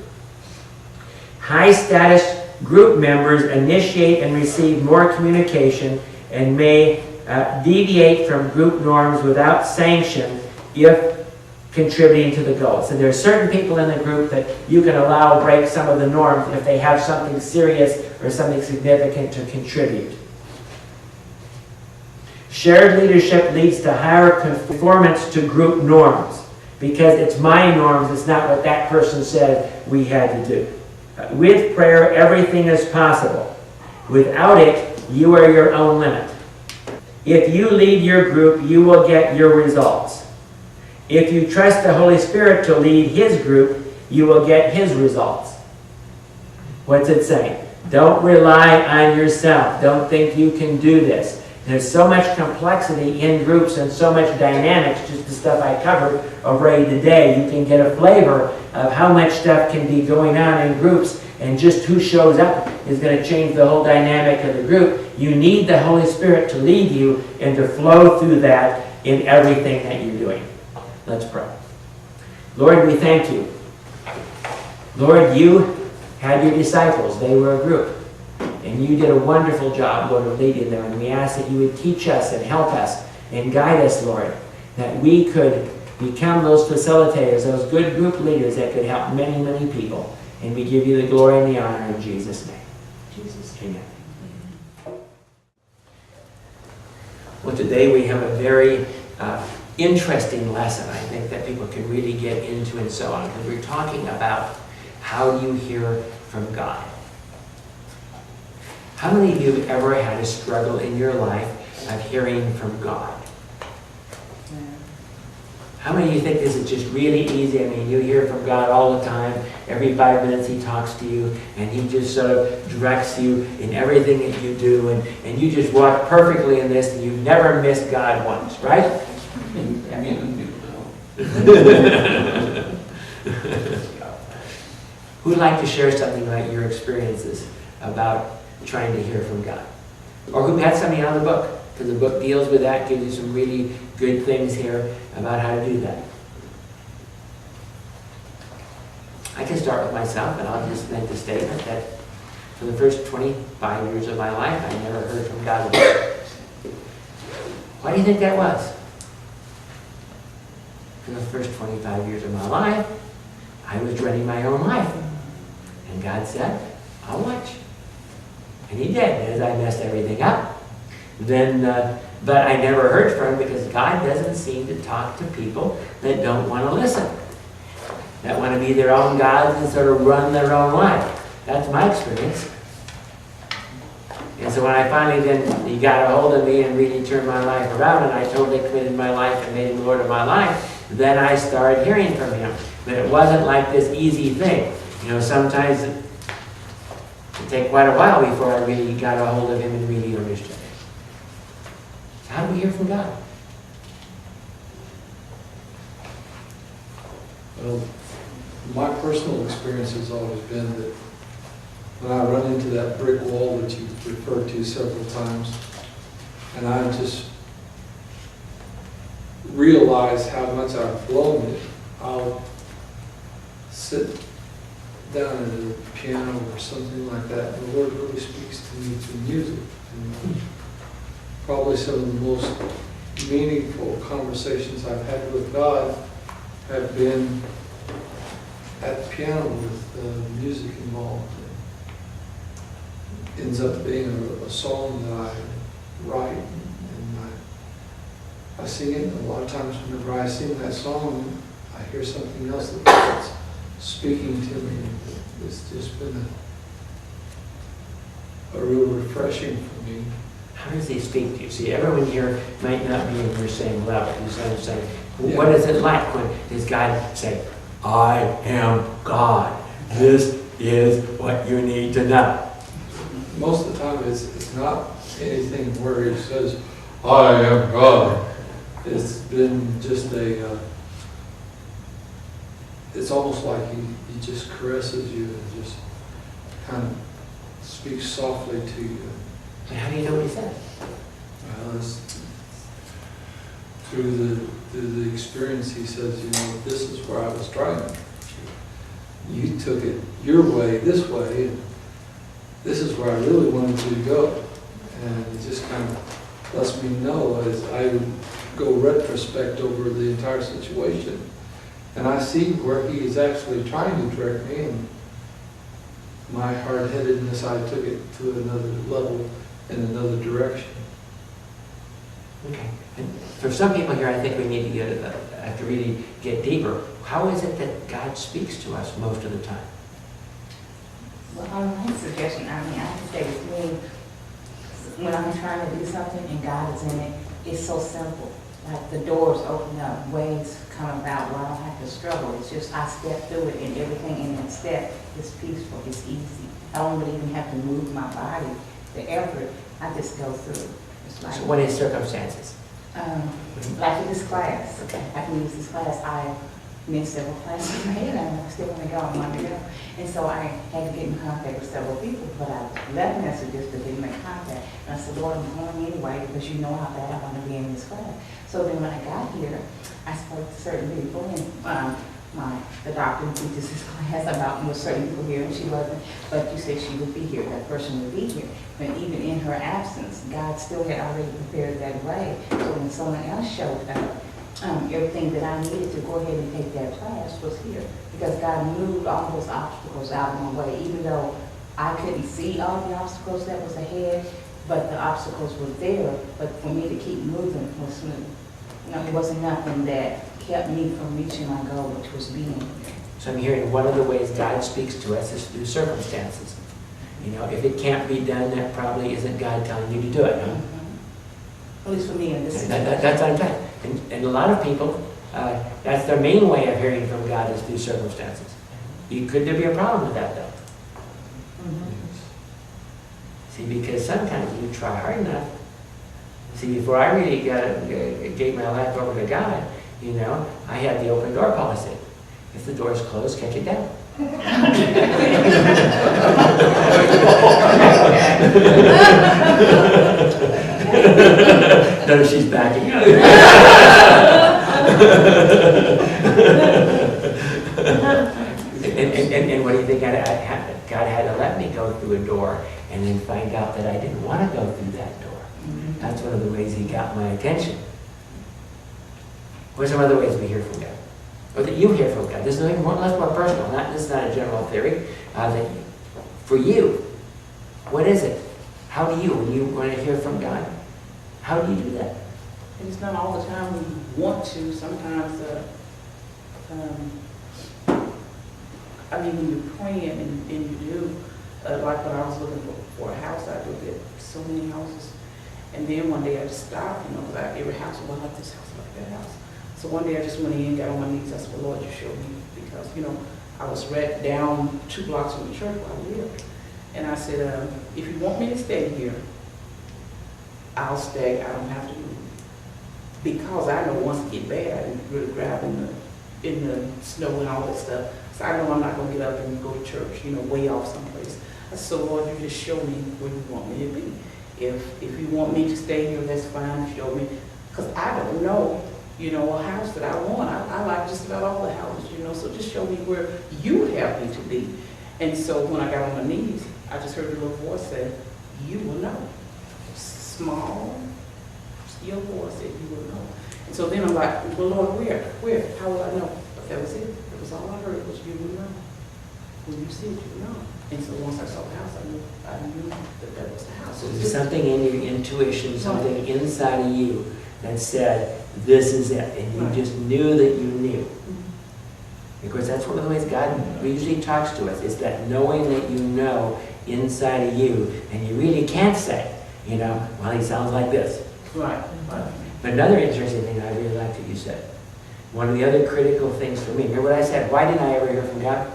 High-status group members initiate and receive more communication and may deviate from group norms without sanction if contributing to the goal. So there are certain people in the group that you can allow break some of the norms if they have something serious or something significant to contribute. Shared leadership leads to higher conformance to group norms because it's my norms, it's not what that person said we had to do. With prayer, everything is possible. Without it, you are your own limit. If you lead your group, you will get your results. If you trust the Holy Spirit to lead His group, you will get His results. What's it saying? Don't rely on yourself. Don't think you can do this. There's so much complexity in groups and so much dynamics, just the stuff I covered already today. You can get a flavor of how much stuff can be going on in groups, and just who shows up is going to change the whole dynamic of the group. You need the Holy Spirit to lead you and to flow through that in everything that you're doing. Let's pray. Lord, we thank you. Lord, you had your disciples. They were a group. And you did a wonderful job, Lord, of leading them. And we ask that you would teach us and help us and guide us, Lord, that we could become those facilitators, those good group leaders that could help many, many people. And we give you the glory and the honor in Jesus' name. Jesus, amen. Well, today we have a very interesting lesson, I think, that people can really get into and so on. Because we're talking about how you hear from God. How many of you have ever had a struggle in your life of hearing from God? How many of you think this is just really easy? I mean, you hear from God all the time. Every 5 minutes He talks to you, and He just sort of directs you in everything that you do, and you just walk perfectly in this, and you've never missed God once, right? I mean, who'd like to share something about your experiences about trying to hear from God? Or who had something out of the book? Because the book deals with that, gives you some really good things here about how to do that. I can start with myself, and I'll just make the statement that for the first 25 years of my life, I never heard from God. Why do you think that was? For the first 25 years of my life, I was running my own life. And God said, I'll watch. And He did. As I messed everything up, then, but I never heard from Him because God doesn't seem to talk to people that don't want to listen. that want to be their own gods and sort of run their own life. That's my experience. And so when I finally then, he got a hold of me and really turned my life around, and I totally committed my life and made him Lord of my life, then I started hearing from him. But it wasn't like this easy thing. You know, sometimes it could take quite a while before I really got a hold of him and really understood it. So how do we hear from God?
Well, my personal experience has always been that when I run into that brick wall that you've referred to several times, and I just realize how much I've blown it, I'll sit down at a piano or something like that, and the Lord really speaks to me through music. And probably some of the most meaningful conversations I've had with God have been at the piano with music involved. It ends up being a song that I write, and I sing it, and a lot of times whenever I sing that song, I hear something else that's speaking to me. It's just been a real refreshing for me.
How does he speak to you? See, everyone here might not be in your same level. You know what I'm saying? What is it like when does God say, I am God? This is what you need to know.
Most of the time it's not anything where he says, I am God. It's been just it's almost like he just caresses you and just kind of speaks softly to you.
And how do you know what he says?
Well, it's through the experience. He says, you know, this is where I was driving. You took it your way, this way, and this is where I really wanted you to go. And it just kind of lets me know as I go retrospect over the entire situation. And I see where he is actually trying to direct me, and my hard-headedness, I took it to another level in another direction.
Okay. And for some people here, I think we need to have to really get deeper. How is it that God speaks to us most of the time?
Well, my suggestion, I have to say with me, when I'm trying to do something and God is in it, it's so simple. Like the doors open up, ways come about where I don't have to struggle. It's just I step through it, and everything in that step is peaceful, it's easy. I don't really even have to move my body, the effort, I just go through. It's like,
So what is circumstances?
like in this class, I can use this class. I missed several classes in my head, and I still want to go, I want to go. And so I had to get in contact with several people, but I left messages but didn't make contact. And I said, Lord, I'm going anyway because you know how bad I want to be in this class. So then when I got here, I spoke to certain people, and the doctor who teaches this class about was certain people here, and she wasn't, but you said she would be here, that person would be here. But even in her absence, God still had already prepared that way. So when someone else showed up, everything that I needed to go ahead and take that class was here. Because God moved all those obstacles out of my way, even though I couldn't see all the obstacles that was ahead, but the obstacles were there. But for me to keep moving was smooth. You know, it wasn't nothing that kept me from reaching my goal, which was being here.
So I'm hearing one of the ways God speaks to us is through circumstances. You know, if it can't be done, that probably isn't God telling you to do it, huh?
At least for me in this
That's what I'm saying. And a lot of people, that's their main way of hearing from God is through circumstances. Could there be a problem with that, though? See, because sometimes you try hard enough. See, before I really gave my life over to God, you know, I had the open door policy. If the door's closed, kick it down. No, she's backing up. And what do you think? God had to let me go through a door and then find out that I didn't want to go through that door. That's one of the ways he got my attention. What are some other ways we hear from God? Or that you hear from God? This is much more personal. This is not a general theory. For you, what is it? How do you, when you want to hear from God, how do you do that?
It's not all the time we want to. Sometimes
I mean, when you're praying and you do, like when I was looking for a house, I looked at so many houses. And then one day I just stopped, you know, because every house was like this house, like that house. So one day I just went in, got on my knees, I said, well, Lord, you showed me, because, you know, I was right down 2 blocks from the church where I lived. And I said, if you want me to stay here, I'll stay, I don't have to move. Because I know once it get bad, I didn't really grab in the snow and all that stuff. So I know I'm not gonna get up and go to church, you know, way off someplace. I said, so Lord, you just show me where you want me to be. If you want me to stay here, that's fine, show me. Because I don't know, you know, a house that I want. I like just about all the houses, you know, so just show me where you would have me to be. And so when I got on my knees, I just heard a little voice say, you will know. Small, still voice said, you will know. And so then I'm like, well, Lord, where? How will I know? But that was it. That was all I heard was you will know. When you see it, you will know. And so once I saw the house, I knew that was the house.
So there's something in your intuition, something inside of you that said, this is it. And you just knew that you knew. Because that's one of the ways God usually talks to us. It's that knowing that you know inside of you. And you really can't say, you know, well, he sounds like this.
Right.
But another interesting thing I really liked that you said. One of the other critical things for me, remember what I said, why didn't I ever hear from God?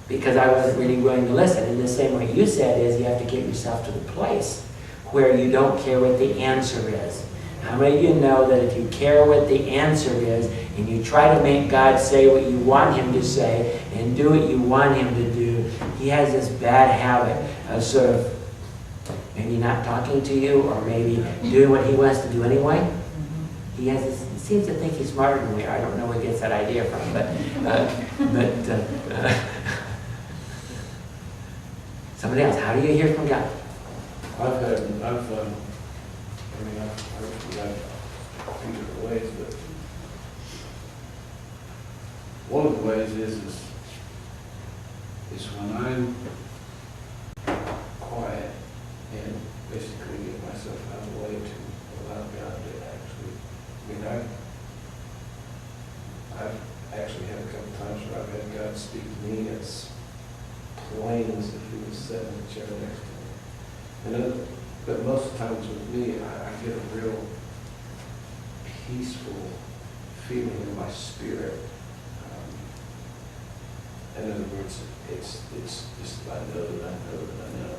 Because I wasn't really willing to listen. In the same way you said is you have to get yourself to the place where you don't care what the answer is. How many of you know that if you care what the answer is and you try to make God say what you want him to say and do what you want him to do, he has this bad habit of sort of maybe not talking to you or maybe doing what he wants to do anyway. He has this, he seems to think he's smarter than we are. I don't know where he gets that idea from, somebody else, how do you hear from God?
I've heard from God a few different ways, but one of the ways is when I'm quiet and basically get myself out of the way to allow God to actually, I've actually had a couple times where I've had God speak to me as plain as if he was sitting in the chair next to me. But most of the times with me, I get a real peaceful feeling in my spirit. In other words, it's just I know that I know that I know.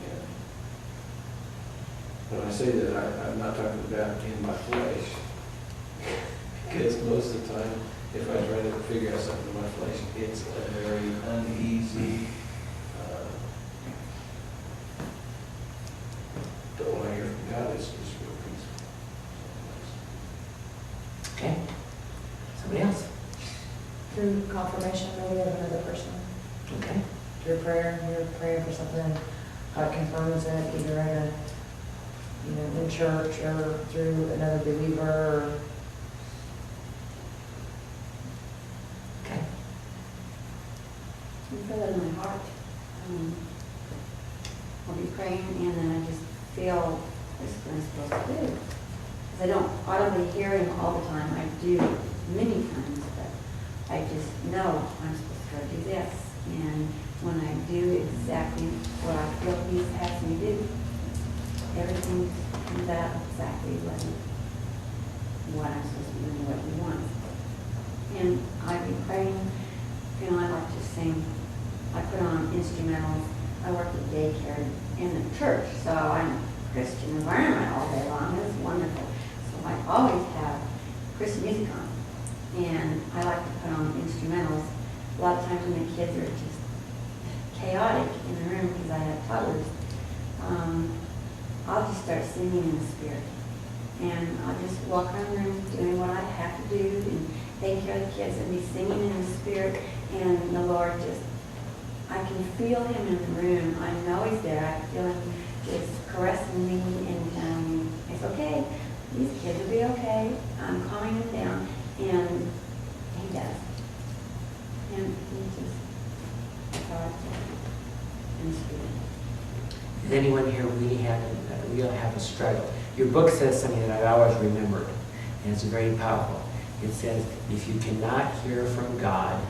And when I say that, I'm not talking about in my flesh, because most of the time, if I try to figure out something in my flesh, it's a very uneasy. But when I hear from God, it's real peaceful.
Okay. Somebody else?
Through confirmation maybe of another person.
Okay.
Through prayer, you're praying for something, God confirms it, either at a, you know, in church or through another believer.
Okay.
I feel it in my heart. I'll be praying and then I just feel this is what I'm supposed to do. Because I don't audibly hear him all the time. I do many times, but I just know I'm supposed to go do this. And when I do exactly what I feel he has me do, everything comes out exactly what I'm supposed to be doing, what he wants. And I've been praying, you know, I like to sing. I put on instrumentals. I work at daycare in the church, so I'm in a Christian environment all day long. It's wonderful. So I always have Christian music on. And I like to put on instrumentals. A lot of times when the kids are just chaotic in the room because I have toddlers, I'll just start singing in the spirit. And I'll just walk around the room doing what I have to do and take care of the kids and be singing in the spirit. And the Lord just, I can feel him in the room. I know he's there. I feel him just caressing me and telling me, it's okay. These kids will be okay. I'm calming them down. And he does. And he just, that's how I feel in the spirit.
Does anyone here really have a struggle? Your book says something that I've always remembered, and it's very powerful. It says, if you cannot hear from God,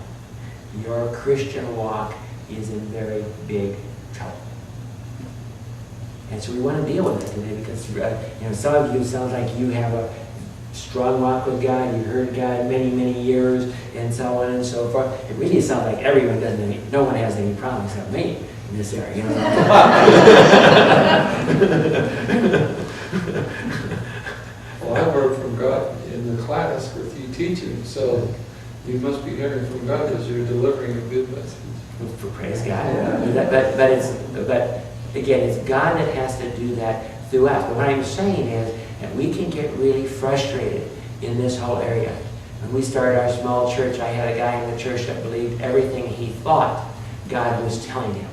your Christian walk is in very big trouble. And so we want to deal with it today because some of you, sounds like you have a strong walk with God, you've heard God many, many years, and so on and so forth. It really sounds like everyone no one has any problems except me in this area.
Well, I heard from God in the class with you teaching, so you must be hearing from God because you're delivering a good message.
For praise God. But again, it's God that has to do that through us. But what I'm saying is that we can get really frustrated in this whole area. When we started our small church, I had a guy in the church that believed everything he thought God was telling him.